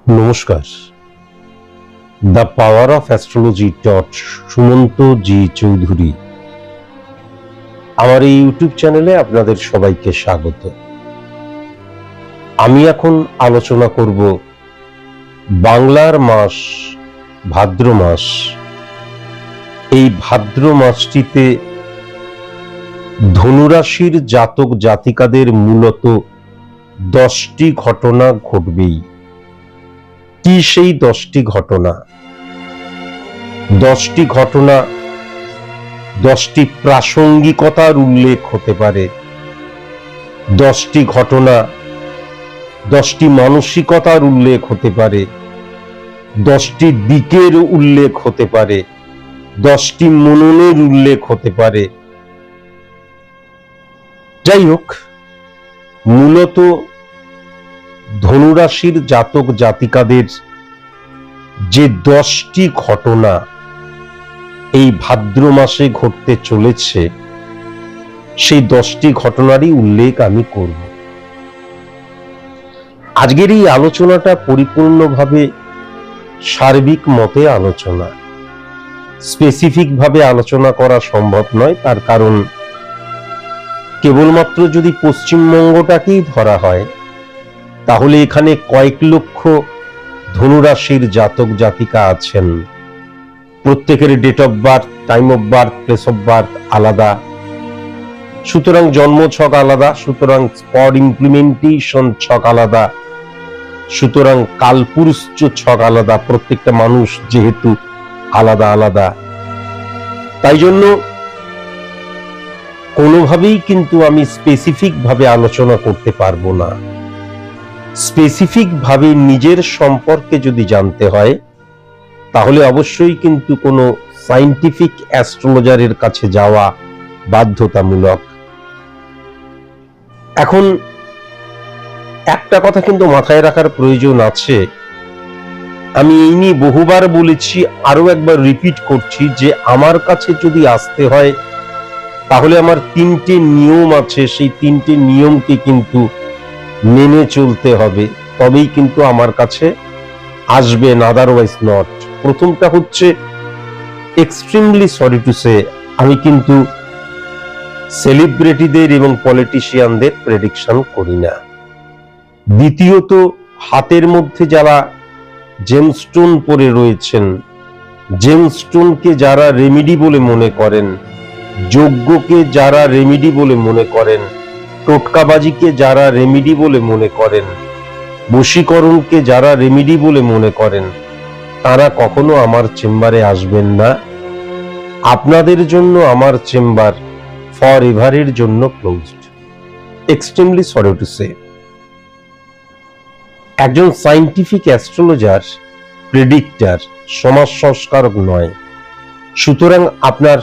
নমস্কার। The power of astrology Sumanta G Chowdhury আমার এই ইউটিউব চ্যানেলে আপনাদের সবাইকে স্বাগত। আমি এখন আলোচনা করব বাংলার মাস ভাদ্র মাস। এই ভাদ্র মাসটিতে ধনুরাশির জাতক জাতিকাদের মূলত 10টি ঘটনা ঘটবেই। কি সেই 10টি ঘটনা? 10টি ঘটনা 10টি প্রাসঙ্গিকতার উল্লেখ হতে পারে, 10টি ঘটনা 10টি মানসিকতার উল্লেখ হতে পারে, 10টি দিকের উল্লেখ হতে পারে, 10টি মননের উল্লেখ হতে পারে। যাই হোক, মূলত ধনুরাশির জাতক জাতিকাদের যে 10টি ঘটনা এই ভাদ্র মাসে ঘটতে চলেছে, সেই 10টি ঘটনারই উল্লেখ আমি করব। আজকের এই আলোচনাটা পরিপূর্ণভাবে সার্বিক মতে আলোচনা, স্পেসিফিক ভাবে আলোচনা করা সম্ভব নয়। তার কারণ কেবলমাত্র যদি পশ্চিমবঙ্গটাকেই ধরা হয়, তাহলে এখানে কয়েক লক্ষ ধনুরাশির জাতক জাতিকা আছেন। প্রত্যেকের date of birth, time of birth, place of birth আলাদা, সুতরাং জন্ম ছক আলাদা, সুতরাং স্পট ইমপ্লিমেন্টেশন ছক আলাদা, সুতরাং কালপুরুষ ছক আলাদা। প্রত্যেকটা মানুষ যেহেতু আলাদা আলাদা, তাই জন্য কোনোভাবেই কিন্তু আমি স্পেসিফিক ভাবে আলোচনা করতে পারবো না। স্পেসিফিক ভাবে নিজের সম্পর্কে যদি জানতে হয়, তাহলে অবশ্যই কিন্তু কোনো সায়েন্টিফিক অ্যাস্ট্রোলজারের কাছে যাওয়া বাধ্যতামূলক। এখন একটা কথা কিন্তু মাথায় রাখার প্রয়োজন আছে, আমি এই নিয়ে বহুবার বলেছি, আরো একবার রিপিট করছি, যে আমার কাছে যদি আসতে হয় তাহলে আমার 3টে নিয়ম আছে। সেই 3টে নিয়মকে কিন্তু মেনে চলতে হবে, তবেই কিন্তু আমার কাছে আসবেন, আদারওয়াইজ নট। প্রথমটা হচ্ছে, এক্সট্রিমলি সরি টু সে, আমি কিন্তু সেলিব্রিটিদের এবং পলিটিশিয়ানদের প্রেডিকশন করি না। দ্বিতীয়ত, হাতের মধ্যে যারা জেমস্টোন পরে রয়েছেন, জেমস্টোনকে যারা রেমিডি বলে মনে করেন, যজ্ঞকে যারা রেমিডি বলে মনে করেন, টোটকাবাজিকে যারা রেমিডি বলে মনে করেন, বশীকরণকে যারা রেমিডি বলে মনে করেন, তারা কখনো আমার চেম্বারে আসবেন না। আপনাদের জন্য আমার চেম্বার ফর এভারের জন্য closed. Extremely sorry to say. একজন সায়েন্টিফিক অ্যাস্ট্রোলজার, প্রেডিক্টর, সমাজ সংস্কারক নয়। সুতরাং আপনার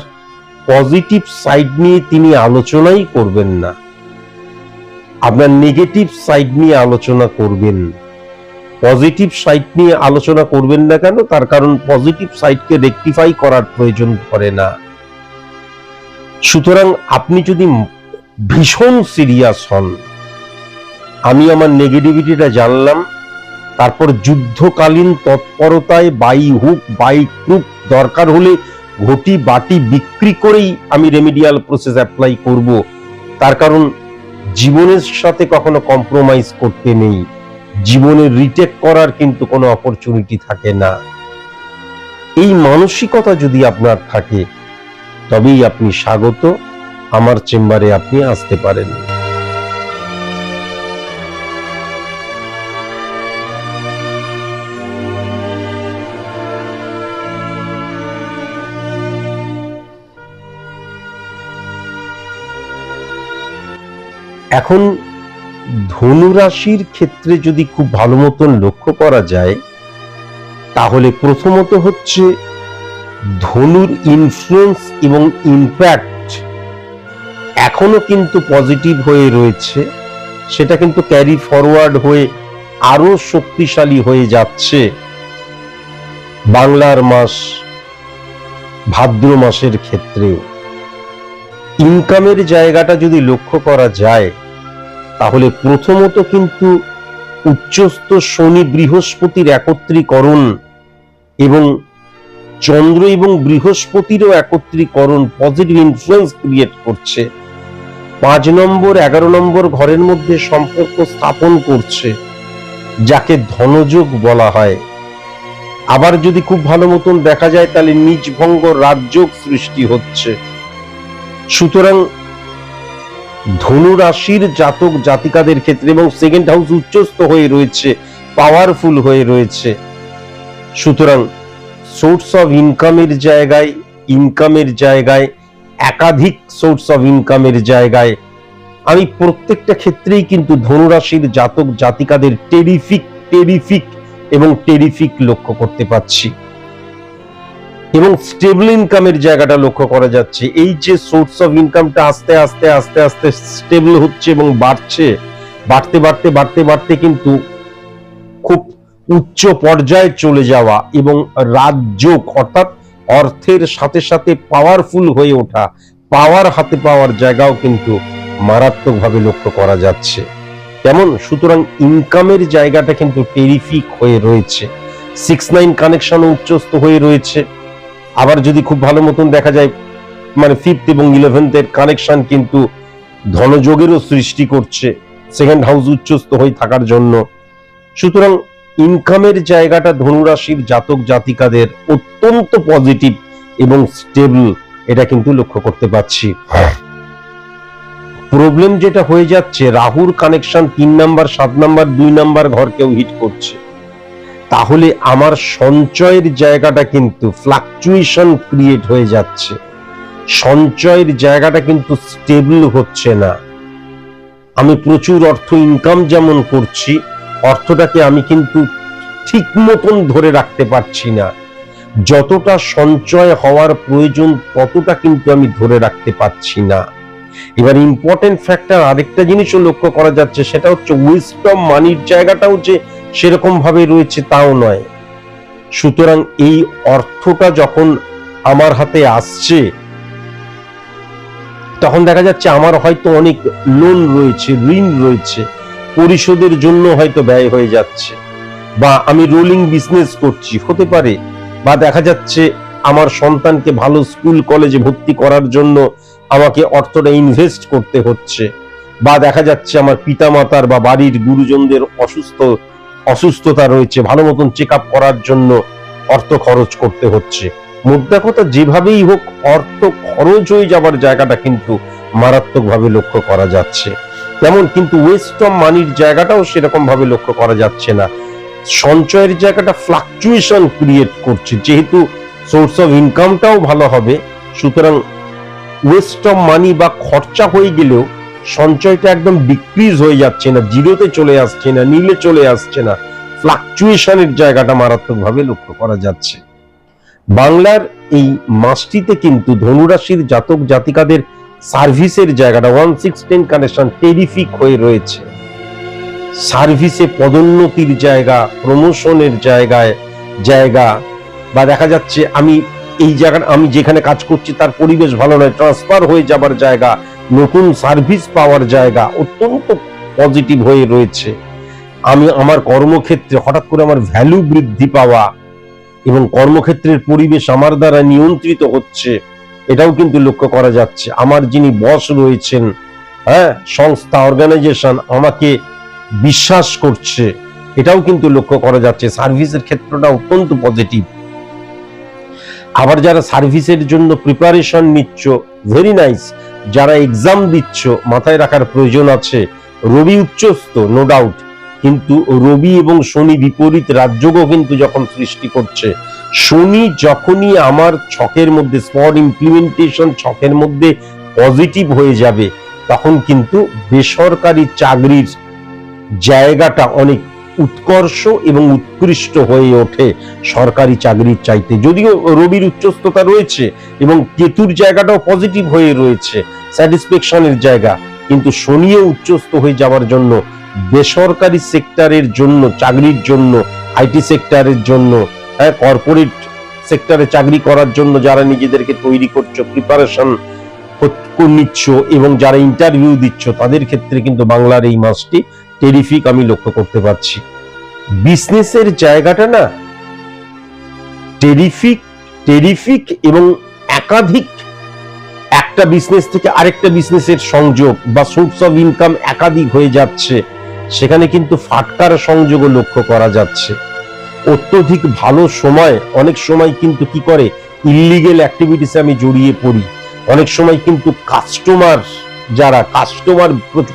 পজিটিভ সাইড নিয়ে তিনি আলোচনাই করবেন না, আপনার নেগেটিভ সাইড নিয়ে আলোচনা করবেন। পজিটিভ সাইড নিয়ে আলোচনা করবেন না কেন? তার কারণ পজিটিভ সাইডকে রেকটিফাই করার প্রয়োজন পড়ে না। সুতরাং আপনি যদি ভীষণ সিরিয়াস হন, আমি আমার নেগেটিভিটিটা জানলাম, তারপর যুদ্ধকালীন তৎপরতায় বাই হুক বাই ক্রুক দরকার হলে ঘটি বাটি বিক্রি করেই আমি রেমিডিয়াল প্রসেস অ্যাপ্লাই করব। তার কারণ জীবনের সাথে কখনো কম্প্রোমাইজ করতে নেই, জীবনে রিটেক করার কিন্তু কোনো অপরচুনিটি থাকে না। এই মানসিকতা যদি আপনার থাকে, তবেই আপনি স্বাগত, আমার চেম্বারে আপনি আসতে পারেন। এখন ধনুরাশির ক্ষেত্রে যদি খুব ভালো মতন লক্ষ্য করা যায়, তাহলে প্রথমত হচ্ছে ধনুর ইনফ্লুয়েন্স এবং ইম্প্যাক্ট এখনো কিন্তু পজিটিভ হয়ে রয়েছে, সেটা কিন্তু ক্যারি ফরওয়ার্ড হয়ে আরো শক্তিশালী হয়ে যাচ্ছে বাংলার মাস ভাদ্র মাসের ক্ষেত্রেও। ইনকামের জায়গাটা যদি লক্ষ্য করা যায় তাহলে প্রথমত কিন্তু উচ্চস্থ শনি বৃহস্পতির একত্রীকরণ এবং চন্দ্র এবং বৃহস্পতিরও একত্রীকরণ পজিটিভ ইনফ্লুয়েন্স ক্রিয়েট করছে। 5 নম্বর 11 নম্বর ঘরের মধ্যে সম্পর্ক স্থাপন করছে, যাকে ধনযোগ বলা হয়। আবার যদি খুব ভালো মতন দেখা যায় তাহলে নিজভঙ্গ রাজযোগ সৃষ্টি হচ্ছে। সুতরাং ধনু রাশির জাতক জাতিকাদের ক্ষেত্রে এবং সেকেন্ড হাউস উচ্চস্থ হয়ে রয়েছে, পাওয়ারফুল হয়ে রয়েছে। সুতরাং সোর্স অফ ইনকামের জায়গায় একাধিক সোর্স অফ ইনকামের জায়গায় আমি প্রত্যেকটা ক্ষেত্রেই কিন্তু ধনুরাশির জাতক জাতিকাদের টেরিফিক লক্ষ্য করতে পাচ্ছি এবং স্টেবল ইনকামের জায়গাটা লক্ষ্য করা যাচ্ছে। এই যে সোর্স অফ ইনকামটা আস্তে আস্তে স্টেবল হচ্ছে এবং বাড়তে কিন্তু খুব উচ্চ পর্যায়ে চলে যাওয়া এবং রাজযোগ অর্থাৎ অর্থের সাথে সাথে পাওয়ারফুল হয়ে ওঠা, পাওয়ার হাতে পাওয়ার জায়গাও কিন্তু মারাত্মকভাবে লক্ষ্য করা যাচ্ছে। কেমন? সুতরাং ইনকামের জায়গাটা কিন্তু টেরিফিক হয়ে রয়েছে। 6-9 কানেকশন উচ্চস্থ হয়ে রয়েছে। আবার যদি খুব ভালো মতন দেখা যায় মানে 5th এবং 11th এর কানেকশন কিন্তু ধনযোগেরও সৃষ্টি করছে সেকেন্ড হাউস উচ্চস্থ হয়ে থাকার জন্য। সুতরাং ইনকামের জায়গাটা ধনুরাশির জাতক জাতিকাদের অত্যন্ত পজিটিভ এবং স্টেবল, এটা কিন্তু লক্ষ্য করতে পাচ্ছি। প্রবলেম যেটা হয়ে যাচ্ছে, রাহুর কানেকশন 3 নাম্বার 7 নাম্বার 2 নাম্বার ঘরকেও হিট করছে। তাহলে আমার সঞ্চয়ের জায়গাটা কিন্তু ফ্লাকচুয়েশন ক্রিয়েট হয়ে যাচ্ছে, সঞ্চয়ের জায়গাটা কিন্তু স্টেবল হচ্ছে না। আমি প্রচুর অর্থ ইনকাম যেমন করছি, অর্থটাকে আমি কিন্তু ঠিক মতন ধরে রাখতে পারছি না। যতটা সঞ্চয় হওয়ার প্রয়োজন ততটা কিন্তু আমি ধরে রাখতে পারছি না। এবার ইম্পর্টেন্ট ফ্যাক্টর আরেকটা জিনিসও লক্ষ্য করা যাচ্ছে, সেটা হচ্ছে উইজডম মানির জায়গাটাও যে সেরকম ভাবে রয়েছে তাও নয়। সুতরাং এই অর্থটা যখন আমার হাতে আসছে তখন দেখা যাচ্ছে আমার হয়তো অনেক লোন রয়েছে, ঋণ রয়েছে, পরিশোধের জন্য হয়তো ব্যয় হয়ে যাচ্ছে, বা আমি রোলিং বিজনেস করছি হতে পারে, বা দেখা যাচ্ছে আমার সন্তানকে ভালো স্কুল কলেজে ভর্তি করার জন্য আমাকে অর্থটা ইনভেস্ট করতে হচ্ছে, বা দেখা যাচ্ছে আমার পিতামাতার বা বাড়ির গুরুজনদের অসুস্থতা রয়েছে, ভালো মতন চেক আপ করার জন্য অর্থ খরচ করতে হচ্ছে। মোদ্দা কথা যেভাবেই হোক অর্থ খরচ হয়ে যাবার জায়গাটা কিন্তু মারাত্মকভাবে লক্ষ্য করা যাচ্ছে। তেমন কিন্তু ওয়েস্ট অফ মানির জায়গাটাও সেরকম ভাবে লক্ষ্য করা যাচ্ছে না। সঞ্চয়ের জায়গাটা ফ্লাকচুয়েশন ক্রিয়েট করছে, যেহেতু সোর্স অফ ইনকামটাও ভালো হবে। সুতরাং ওয়েস্ট অফ মানি বা খরচা হয়ে গেলেও সঞ্চয়টা একদম ডিক্রিজ হয়ে যাচ্ছে না, জিরোতে চলে আসছে না, নীলে চলে আসছে না, ফ্লাকচুয়েশনের জায়গাটা মারাত্মকভাবে লক্ষ্য করা যাচ্ছে। বাংলার এই মাসটিতে কিন্তু ধনুরাশির জাতক জাতিকাদের সার্ভিসের জায়গাটা 1-6-10 কানেকশন টেরিফিক হয়ে রয়েছে। সার্ভিসে পদোন্নতির জায়গা, প্রমোশনের জায়গা, বা দেখা যাচ্ছে আমি এই জায়গাটা আমি যেখানে কাজ করছি তার পরিবেশ ভালো নয়, ট্রান্সফার হয়ে যাবার জায়গা, নতুন সার্ভিস পাওয়ার জায়গা অত্যন্ত পজিটিভ হয়ে রয়েছে। আমি আমার কর্মক্ষেত্রে হঠাৎ করে আমার ভ্যালু বৃদ্ধি পাওয়া এবং কর্মক্ষেত্রের পরিবেশ আমার দ্বারা নিয়ন্ত্রিত হচ্ছে, এটাও কিন্তু লক্ষ্য করা যাচ্ছে। আমার যিনি বস রয়েছেন, সংস্থা অর্গানাইজেশন আমাকে বিশ্বাস করছে, এটাও কিন্তু লক্ষ্য করা যাচ্ছে। সার্ভিসের ক্ষেত্রটা অত্যন্ত পজিটিভ। আবার যারা সার্ভিসের জন্য প্রিপারেশন নিচ্ছ, ভেরি নাইস। যারা এক্সাম দিচ্ছ, মাথায় রাখার প্রয়োজন আছে রবি উচ্চস্থ, নো ডাউট, কিন্তু রবি এবং শনি বিপরীত রাজযোগও কিন্তু যখন সৃষ্টি করছে, শনি যখনই আমার ছকের মধ্যে স্পট ইমপ্লিমেন্টেশন ছকের মধ্যে পজিটিভ হয়ে যাবে, তখন কিন্তু বেসরকারি চাকরির জায়গাটা অনেক উৎকর্ষ এবং উৎকৃষ্ট হয়ে ওঠে সরকারি চাকরির চাইতে। যদিও রবির উচ্চস্ততা রয়েছে এবং কেতুর জায়গাটাও পজিটিভ হয়ে রয়েছে, স্যাটিসফ্যাকশনের জায়গা, কিন্তু শনিও উচ্চস্থ হয়ে যাওয়ার জন্য বেসরকারি সেক্টরের জন্য, চাকরির জন্য, আইটি সেক্টরের জন্য, কর্পোরেট সেক্টরে চাকরি করার জন্য যারা নিজেদেরকে তৈরি করছো, প্রিপারেশন নিচ্ছ এবং যারা ইন্টারভিউ দিচ্ছ, তাদের ক্ষেত্রে কিন্তু বাংলার এই মাসটি টেরিফিক আমি লক্ষ্য করতে পারছি। বিজনেসের জায়গাটা না টেরিফিক এবং একাধিক, একটা বিজনেস থেকে আরেকটা বিজনেসের সংযোগ বা সোর্স অফ ইনকাম একাধিক হয়ে যাচ্ছে, সেখানে কিন্তু ফাটকার সংযোগও লক্ষ্য করা যাচ্ছে। অত্যধিক ভালো সময়, অনেক সময় কিন্তু কি করে ইল্লিগেল অ্যাক্টিভিটিসে আমি জড়িয়ে পড়ি। অনেক সময় কিন্তু কাস্টমার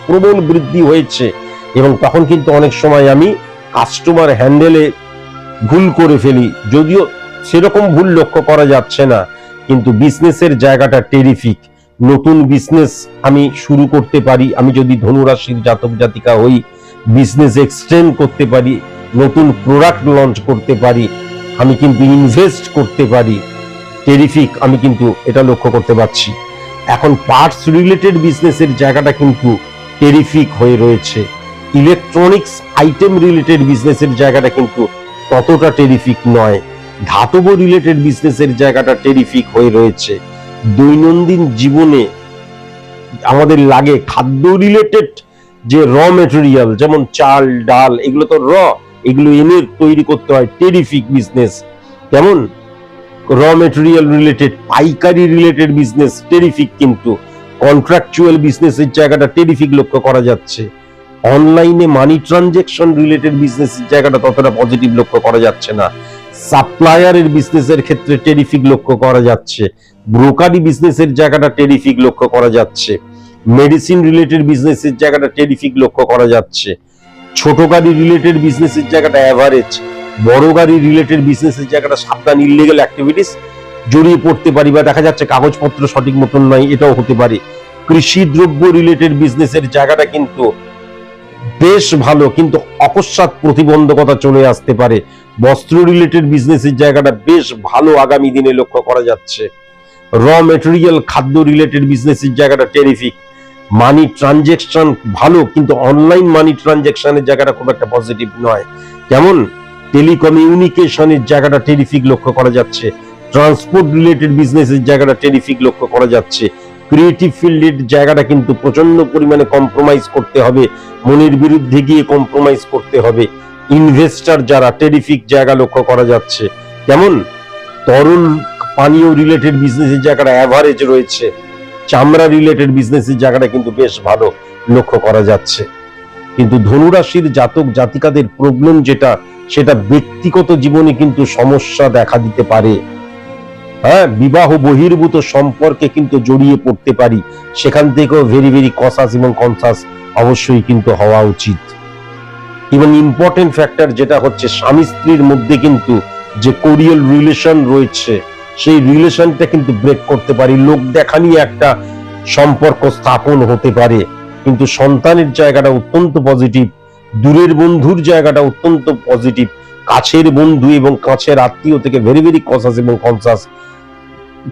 প্রবল বৃদ্ধি হয়েছে এবং তখন কিন্তু অনেক সময় আমি কাস্টমার হ্যান্ডেলে ভুল করে ফেলি, যদিও সেরকম ভুল লক্ষ্য করা যাচ্ছে না, কিন্তু বিজনেসের জায়গাটা টেরিফিক। নতুন বিজনেস আমি শুরু করতে পারি, আমি যদি ধনুরাশির জাতক জাতিকা হই, বিজনেস এক্সটেন্ড করতে পারি, নতুন প্রোডাক্ট লঞ্চ করতে পারি, আমি কিন্তু ইনভেস্ট করতে পারি। টেরিফিক আমি কিন্তু এটা লক্ষ্য করতে পারছি। এখন পার্টস রিলেটেড বিজনেসের জায়গাটা কিন্তু টেরিফিক হয়ে রয়েছে। ইলেকট্রনিক্স আইটেম রিলেটেড বিজনেসের জায়গাটা কিন্তু ততটা টেরিফিক নয়। ধাতব রিলেটেড বিজনেসের জায়গাটা টেরিফিক হয়ে রয়েছে। দৈনন্দিন জীবনে আমাদের লাগে খাদ্য রিলেটেড যে র মেটেরিয়াল, যেমন চাল ডাল, এগুলো তো এগুলো এনে তৈরি করতে হয়, টেরিফিক বিজনেস। যেমন র মেটেরিয়াল রিলেটেড, পাইকারি রিলেটেড বিজনেস টেরিফিক, কিন্তু কন্ট্রাকচুয়াল বিজনেসের জায়গাটা টেরিফিক লক্ষ্য করা যাচ্ছে। অনলাইনে মানি ট্রানজেকশন রিলেটেড বিজনেসের জায়গাটা ততটা পজিটিভ লক্ষ্য করা যাচ্ছে না। সাপ্লায়ারের বিজনেসের ক্ষেত্রে টেরিফিক লক্ষ্য করা যাচ্ছে। ব্রোকারি বিজনেসের জায়গাটা টেরিফিক লক্ষ্য করা যাচ্ছে। মেডিসিন রিলেটেড বিজনেসের জায়গাটা টেরিফিক লক্ষ্য করা যাচ্ছে। ছোট গাড়ি রিলেটেড বিজনেসের জায়গাটা অ্যাভারেজ। বড় গাড়ি রিলেটেড বিজনেসের জায়গাটা সাবধান, ইললিগাল অ্যাক্টিভিটিস জড়িয়ে পড়তে পারি, বা দেখা যাচ্ছে কাগজপত্র সঠিক মতন নাই, এটাও হতে পারে। কৃষি দ্রব্য রিলেটেড বিজনেসের জায়গাটা কিন্তু বেশ ভালো, কিন্তু অকস্মাৎ প্রতিবন্ধকতা চলে আসতে পারে। বস্ত্র রিলেটেড বিজনেসের জায়গাটা বেশ ভালো আগামী দিনে লক্ষ্য করা যাচ্ছে। র মেটেরিয়াল খাদ্য রিলেটেড বিজনেসের জায়গাটা টেরিফিক। মানি ট্রানজেকশন ভালো, কিন্তু অনলাইন মানি ট্রানজেকশনের জায়গাটা খুব একটা পজিটিভ নয়। যেমন টেলিকমিউনিকেশনের জায়গাটা টেরিফিক লক্ষ্য করা যাচ্ছে। ট্রান্সপোর্ট রিলেটেড বিজনেসের জায়গাটা টেরিফিক লক্ষ্য করা যাচ্ছে। ক্রিয়েটিভ ফিল্ডের জায়গাটা কিন্তু প্রচন্ড পরিমাণে কম্প্রোমাইজ করতে হবে, মনের বিরুদ্ধে গিয়ে কম্প্রোমাইজ করতে হবে। ইনভেস্টর যারা, টেরিফিক জায়গা লক্ষ্য করা যাচ্ছে। যেমন তরল পানীয় রিলেটেড বিজনেসের জায়গাটা অ্যাভারেজ রয়েছে। চামড়া রিলেটেড বিজনেসের জায়গাটা কিন্তু বেশ ভালো লক্ষ্য করা যাচ্ছে। কিন্তু ধনুরাশির জাতক জাতিকাদের প্রবলেম যেটা, সেটা ব্যক্তিগত জীবনে কিন্তু সমস্যা দেখা দিতে পারে। বিবাহ বহির্ভূত সম্পর্কে কিন্তু জড়িয়ে পড়তে পারি, সেখান থেকেও ভেরি কসাস এবং কনসাস অবশ্যই কিন্তু হওয়া উচিত। এবং ইম্পর্টেন্ট ফ্যাক্টর যেটা হচ্ছে, স্বামী স্ত্রীর মধ্যে কিন্তু যে কোরিয়াল রিলেশন রয়েছে, সেই রিলেশনটা কিন্তু ব্রেক করতে পারি। লোক দেখানি একটা সম্পর্ক স্থাপন হতে পারে, কিন্তু সন্তানের জায়গাটা অত্যন্ত পজিটিভ। দূরের বন্ধুর জায়গাটা অত্যন্ত পজিটিভ। কাছের বন্ধু এবং কাছের আত্মীয় থেকে ভেরি কসাস এবং কনসাস।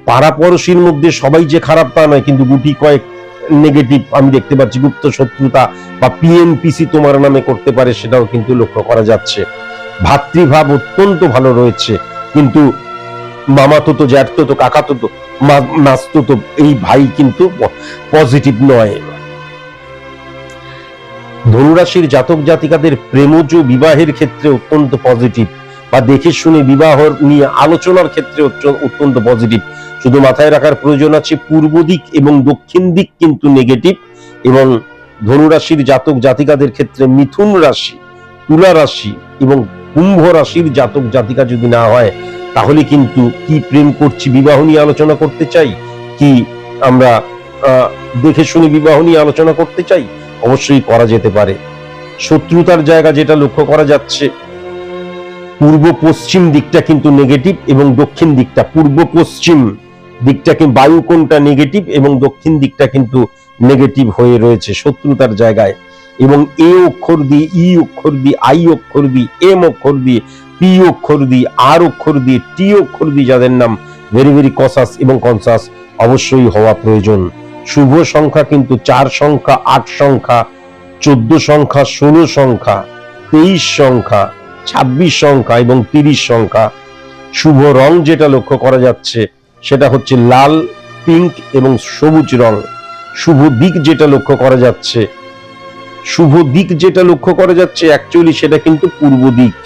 পাড়াপড়শির মধ্যে সবাই যে খারাপ তা নয়, কিন্তু গুটি কয়েক নেগেটিভ আমি দেখতে পাচ্ছি। গুপ্ত শত্রুতা বা পিএনপিসি তোমার নামে করতে পারে, সেটাও কিন্তু লক্ষ্য করা যাচ্ছে। ভাতৃভাব অত্যন্ত ভালো রয়েছে, কিন্তু মামাতো, জ্যাঠতো, কাকাতো, মাসতো, এই ভাই কিন্তু পজিটিভ নয়। ধনুরাশির জাতক জাতিকাদের প্রেমজ বিবাহের ক্ষেত্রে অত্যন্ত পজিটিভ, বা দেখে শুনে বিবাহ নিয়ে আলোচনার ক্ষেত্রে অত্যন্ত পজিটিভ। শুধু মাথায় রাখার প্রয়োজন আছে, পূর্ব দিক এবং দক্ষিণ দিক কিন্তু নেগেটিভ। এবং ধনুরাশির জাতক জাতিকাদের ক্ষেত্রে মিথুন রাশি, তুলা রাশি এবং কুম্ভ রাশির জাতক জাতিকা যদি না হয়, তাহলে কিন্তু কি প্রেম করছি বিবাহ নিয়ে আলোচনা করতে চাই, কি আমরা দেখে শুনে বিবাহ নিয়ে আলোচনা করতে চাই, অবশ্যই করা যেতে পারে। শত্রুতার জায়গা যেটা লক্ষ্য করা যাচ্ছে, পূর্ব পশ্চিম দিকটা কিন্তু নেগেটিভ এবং দক্ষিণ দিকটা, পূর্ব পশ্চিম দিকটাকে বায়ুকোণটা নেগেটিভ এবং দক্ষিণ দিকটা কিন্তু নেগেটিভ হয়ে রয়েছে শত্রুতার জায়গায়। এবং এ অক্ষর দিয়ে, ই অক্ষর দিয়ে, আই অক্ষর দিয়ে, এম অক্ষর দিয়ে, পি অক্ষর দিয়ে, আর অক্ষর দিয়ে, টি অক্ষর দিয়ে যাদের নাম ভেরি ভেরি কসাস এবং কনসাস অবশ্যই হওয়া প্রয়োজন। শুভ সংখ্যা কিন্তু 4 সংখ্যা, 8 সংখ্যা, 14 সংখ্যা, 16 সংখ্যা, 23 সংখ্যা, 26 সংখ্যা এবং 30 সংখ্যা। শুভ রং যেটা লক্ষ্য করা যাচ্ছে সেটা হচ্ছে লাল, পিঙ্ক এবং সবুজ রং। শুভ দিক যেটা লক্ষ্য করা যাচ্ছে, অ্যাকচুয়ালি সেটা কিন্তু পূর্ব দিক।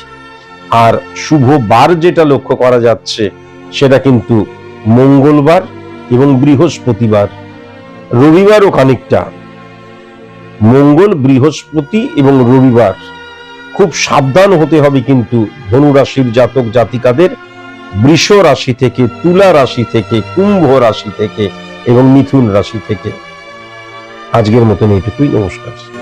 আর শুভ বার যেটা লক্ষ্য করা যাচ্ছে সেটা কিন্তু মঙ্গলবার এবং বৃহস্পতিবার। রবিবারও খানিকটা, মঙ্গল, বৃহস্পতি এবং রবিবার। খুব সাবধান হতে হবে কিন্তু ধনু রাশির জাতক জাতিকাদের, বৃষ রাশি থেকে, তুলা রাশি থেকে, কুম্ভ রাশি থেকে এবং মিথুন রাশি থেকে। আজকের মতন এইটুকুই, নমস্কার।